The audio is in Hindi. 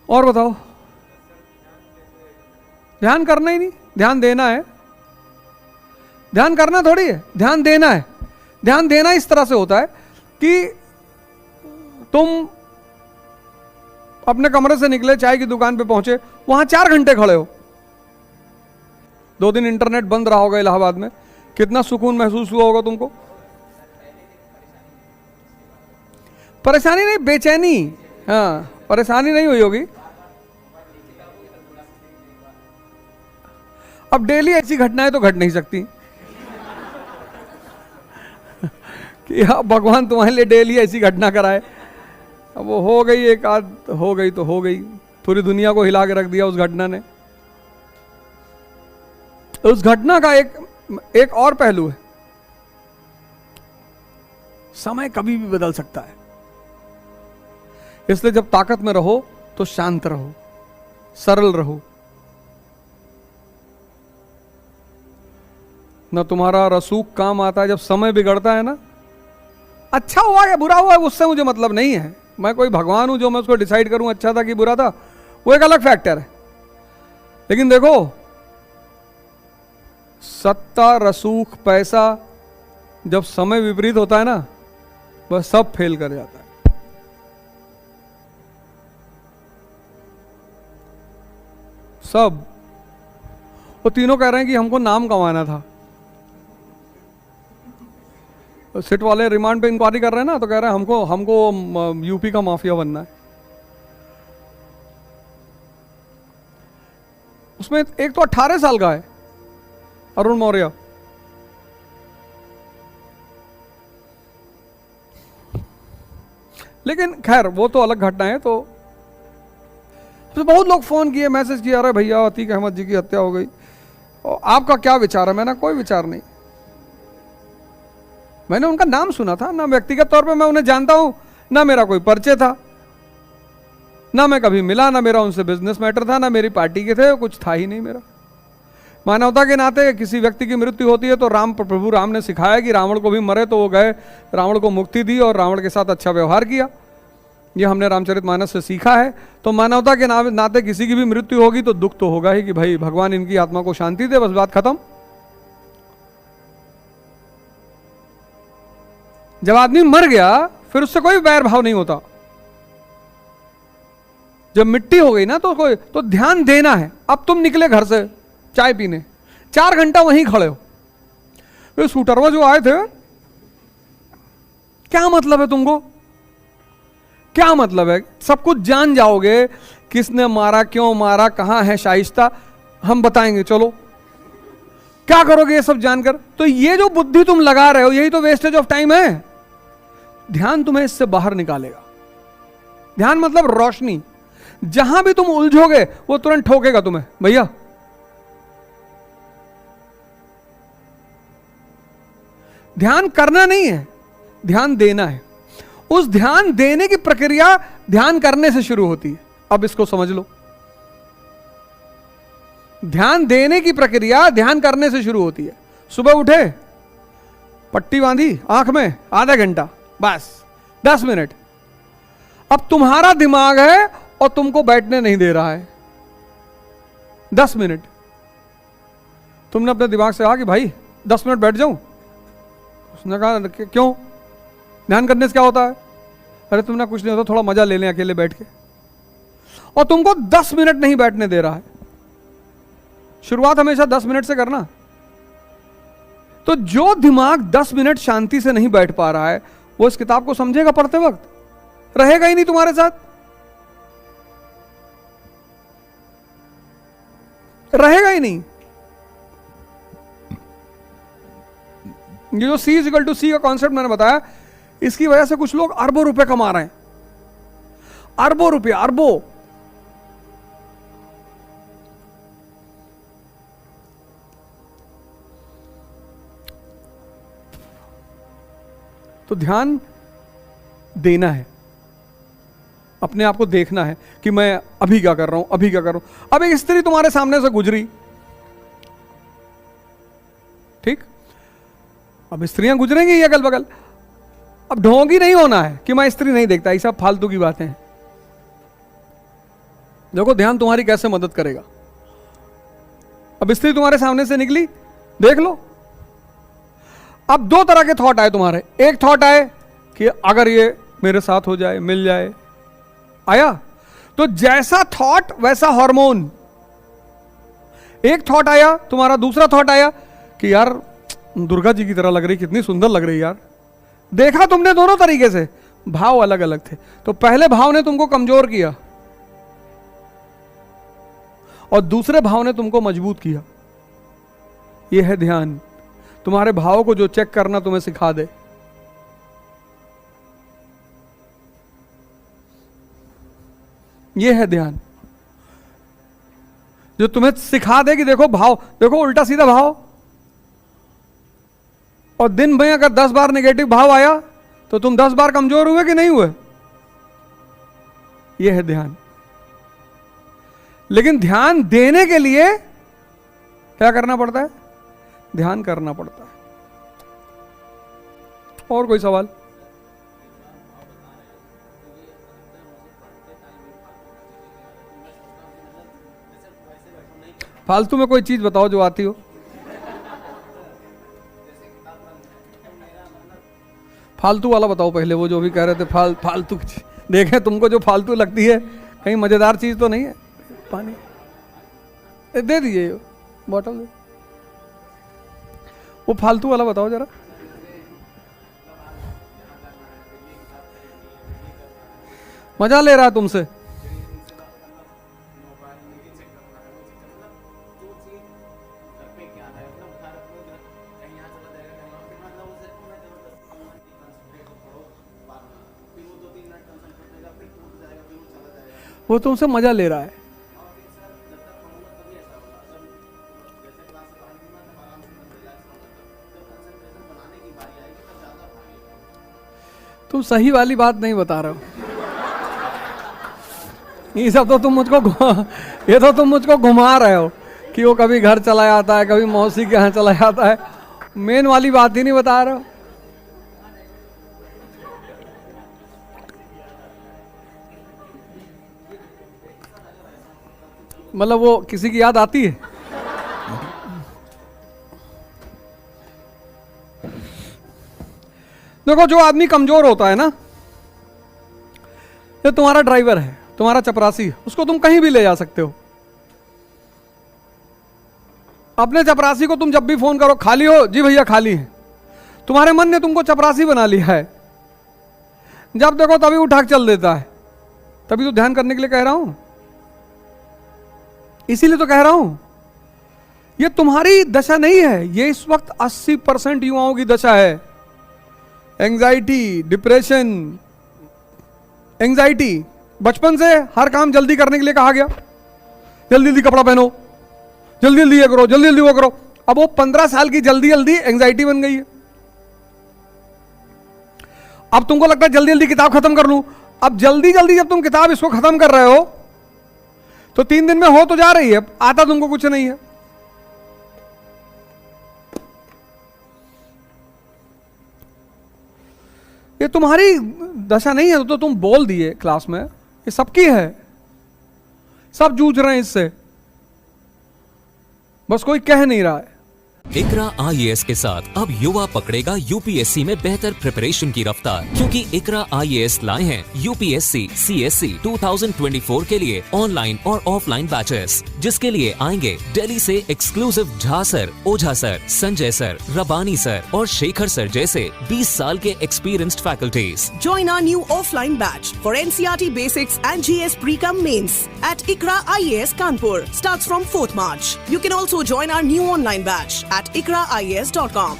और बताओ, ध्यान करना ही नहीं, ध्यान देना है। ध्यान करना थोड़ी है, ध्यान देना है। ध्यान देना इस तरह से होता है कि तुम अपने कमरे से निकले, चाय की दुकान पे पहुंचे, वहां 4 घंटे खड़े हो, 2 दिन इंटरनेट बंद रहा होगा इलाहाबाद में, कितना सुकून महसूस हुआ होगा तुमको? परेशानी नहीं, बेचैनी। हाँ, परेशानी नहीं हुई होगी। अब डेली ऐसी घटनाएं तो घट नहीं सकती कि हाँ भगवान तुम्हारे लिए डेली ऐसी घटना कराए। अब वो हो गई, एक आध हो गई तो हो गई, पूरी दुनिया को हिला के रख दिया उस घटना ने। उस घटना का एक और पहलू है, समय कभी भी बदल सकता है। इसलिए जब ताकत में रहो तो शांत रहो, सरल रहो। ना तुम्हारा रसूख काम आता है जब समय बिगड़ता है ना। अच्छा हुआ या बुरा हुआ उससे मुझे मतलब नहीं है, मैं कोई भगवान हूं जो मैं उसको डिसाइड करूं अच्छा था कि बुरा था, वो एक अलग फैक्टर है। लेकिन देखो, सत्ता, रसूख, पैसा, जब समय विपरीत होता है ना, वह सब फेल कर जाता है। सब। वो तीनों कह रहे हैं कि हमको नाम कमाना था। सिट वाले रिमांड पे इंक्वायरी कर रहे हैं ना, तो कह रहे हैं हमको यूपी का माफिया बनना है। उसमें एक तो 18 साल का है, अरुण मौर्य। लेकिन खैर वो तो अलग घटना है। तो बहुत लोग फोन किए, मैसेज किया, अरे भैया अतीक अहमद जी की हत्या हो गई, और आपका क्या विचार है? मैंने कोई विचार नहीं। मैंने उनका नाम सुना था, ना व्यक्तिगत तौर पे मैं उन्हें जानता हूं, ना मेरा कोई परिचय था, ना मैं कभी मिला, ना मेरा उनसे बिजनेस मैटर था, ना मेरी पार्टी के थे, कुछ था ही नहीं मेरा। मानवता के नाते किसी व्यक्ति की मृत्यु होती है तो प्रभु राम ने सिखाया कि रावण को भी मरे तो वो गए, रावण को मुक्ति दी और रावण के साथ अच्छा व्यवहार किया। ये हमने रामचरितमानस से सीखा है। तो मानवता के नाते किसी की भी मृत्यु होगी तो दुख तो होगा ही कि भाई भगवान इनकी आत्मा को शांति दे, बस बात खत्म। जब आदमी मर गया फिर उससे कोई बैर भाव नहीं होता। जब मिट्टी हो गई ना तो ध्यान देना है। अब तुम निकले घर से चाय पीने, 4 घंटा वहीं खड़े हो, तो शूटरवा जो आए थे, क्या मतलब है तुमको? क्या मतलब है? सब कुछ जान जाओगे, किसने मारा, क्यों मारा, कहां है शाइस्ता, हम बताएंगे, चलो। क्या करोगे ये सब जानकर? तो ये जो बुद्धि तुम लगा रहे हो, यही तो वेस्टेज ऑफ टाइम है। ध्यान तुम्हें इससे बाहर निकालेगा। ध्यान मतलब रोशनी। जहां भी तुम उलझोगे वो तुरंत ठोकेगा तुम्हें, भैया ध्यान करना नहीं है, ध्यान देना है। उस ध्यान देने की प्रक्रिया ध्यान करने से शुरू होती है। अब इसको समझ लो, ध्यान देने की प्रक्रिया ध्यान करने से शुरू होती है। सुबह उठे, पट्टी बांधी आंख में, आधा घंटा, बस 10 मिनट। अब तुम्हारा दिमाग है और तुमको बैठने नहीं दे रहा है। 10 मिनट तुमने अपने दिमाग से कहा कि भाई 10 मिनट बैठ जाऊं। उसने कहा क्यों? ध्यान करने से क्या होता है? अरे तुमने कुछ नहीं होता, थोड़ा मजा ले लें अकेले बैठ के। और तुमको 10 मिनट नहीं बैठने दे रहा है। शुरुआत हमेशा 10 मिनट से करना। तो जो दिमाग 10 मिनट शांति से नहीं बैठ पा रहा है, वो इस किताब को समझेगा पढ़ते वक्त? रहेगा ही नहीं तुम्हारे साथ, रहेगा ही नहीं। ये जो C इक्वल टू C का कॉन्सेप्ट मैंने बताया, इसकी वजह से कुछ लोग अरबों रुपए कमा रहे हैं। अरबों रुपए, अरबों। तो ध्यान देना है, अपने आप को देखना है कि मैं अभी क्या कर रहा हूं, अभी क्या कर रहा हूं। अब एक स्त्री तुम्हारे सामने से गुजरी, ठीक? अब स्त्रियां गुजरेंगी अगल बगल। अब ढोंगी नहीं होना है कि मैं स्त्री नहीं देखता, ये सब फालतू की बातें हैं। देखो ध्यान तुम्हारी कैसे मदद करेगा। अब स्त्री तुम्हारे सामने से निकली, देख लो। अब दो तरह के थॉट आए तुम्हारे। एक थॉट आए कि अगर ये मेरे साथ हो जाए, मिल जाए, आया तो जैसा थॉट वैसा हार्मोन। एक थॉट आया तुम्हारा, दूसरा थॉट आया कि यार दुर्गा जी की तरह लग रही, कितनी सुंदर लग रही यार। देखा तुमने दोनों तरीके से, भाव अलग अलग थे। तो पहले भाव ने तुमको कमजोर किया और दूसरे भाव ने तुमको मजबूत किया। यह है ध्यान, तुम्हारे भाव को जो चेक करना तुम्हें सिखा दे। यह है ध्यान, जो तुम्हें सिखा दे कि देखो भाव, देखो उल्टा सीधा भाव, और दिन में अगर 10 बार नेगेटिव भाव आया तो तुम 10 बार कमजोर हुए कि नहीं हुए। यह है ध्यान। लेकिन ध्यान देने के लिए क्या करना पड़ता है? ध्यान करना पड़ता है। और कोई सवाल? फालतू में कोई चीज बताओ जो आती हो। फालतू वाला बताओ पहले, वो जो भी कह रहे थे फालतू देखें तुमको जो फालतू लगती है, कहीं मजेदार चीज तो नहीं है। पानी दे दीजिए, बॉटल दे। वो फालतू वाला बताओ जरा। मजा ले रहा है तुमसे। वो तुमसे मजा ले रहा है। तुम सही वाली बात नहीं बता रहे हो। ये सब तो तुम मुझको घुमा रहे हो कि वो कभी घर चला जाता है, कभी मौसी के यहाँ चला जाता है। मेन वाली बात ही नहीं बता रहे हो। मतलब वो किसी की याद आती है? देखो जो आदमी कमजोर होता है ना, ये तुम्हारा ड्राइवर है, तुम्हारा चपरासी है, उसको तुम कहीं भी ले जा सकते हो। अपने चपरासी को तुम जब भी फोन करो, खाली हो? जी भैया खाली है। तुम्हारे मन ने तुमको चपरासी बना लिया है। जब देखो तभी उठा के चल देता है। तभी तो ध्यान करने के लिए कह रहा हूं, इसीलिए तो कह रहा हूं। ये तुम्हारी दशा नहीं है, ये इस वक्त 80% युवाओं की दशा है। Anxiety, depression, anxiety. बचपन से हर काम जल्दी करने के लिए कहा गया, जल्दी जल्दी कपड़ा पहनो, जल्दी जल्दी ये करो, जल्दी जल्दी वो करो। अब वो 15 साल की जल्दी जल्दी एंजाइटी बन गई है। अब तुमको लगता है जल्दी जल्दी किताब खत्म कर लूं। अब जल्दी जल्दी जब तुम किताब इसको खत्म कर रहे हो तो 3 दिन में हो तो जा रही है, आता तुमको कुछ नहीं है। ये तुम्हारी दशा नहीं है तो तुम बोल दिए क्लास में, ये सबकी है, सब जूझ रहे हैं इससे, बस कोई कह नहीं रहा है। इकरा IAS के साथ अब युवा पकड़ेगा UPSC में बेहतर प्रिपरेशन की रफ्तार, क्योंकि इकरा IAS लाए हैं UPSC CSC 2024 के लिए ऑनलाइन और ऑफलाइन बैचेस, जिसके लिए आएंगे दिल्ली से एक्सक्लूसिव झा सर, ओझा सर, संजय सर, रबानी सर और शेखर सर जैसे 20 साल के experienced faculties. Join our new offline batch for NCERT Basics and GS Pre-Com Mains at Ikra IAS Kanpur. Starts from 4th March. You can also join our new online batch at ikraias.com.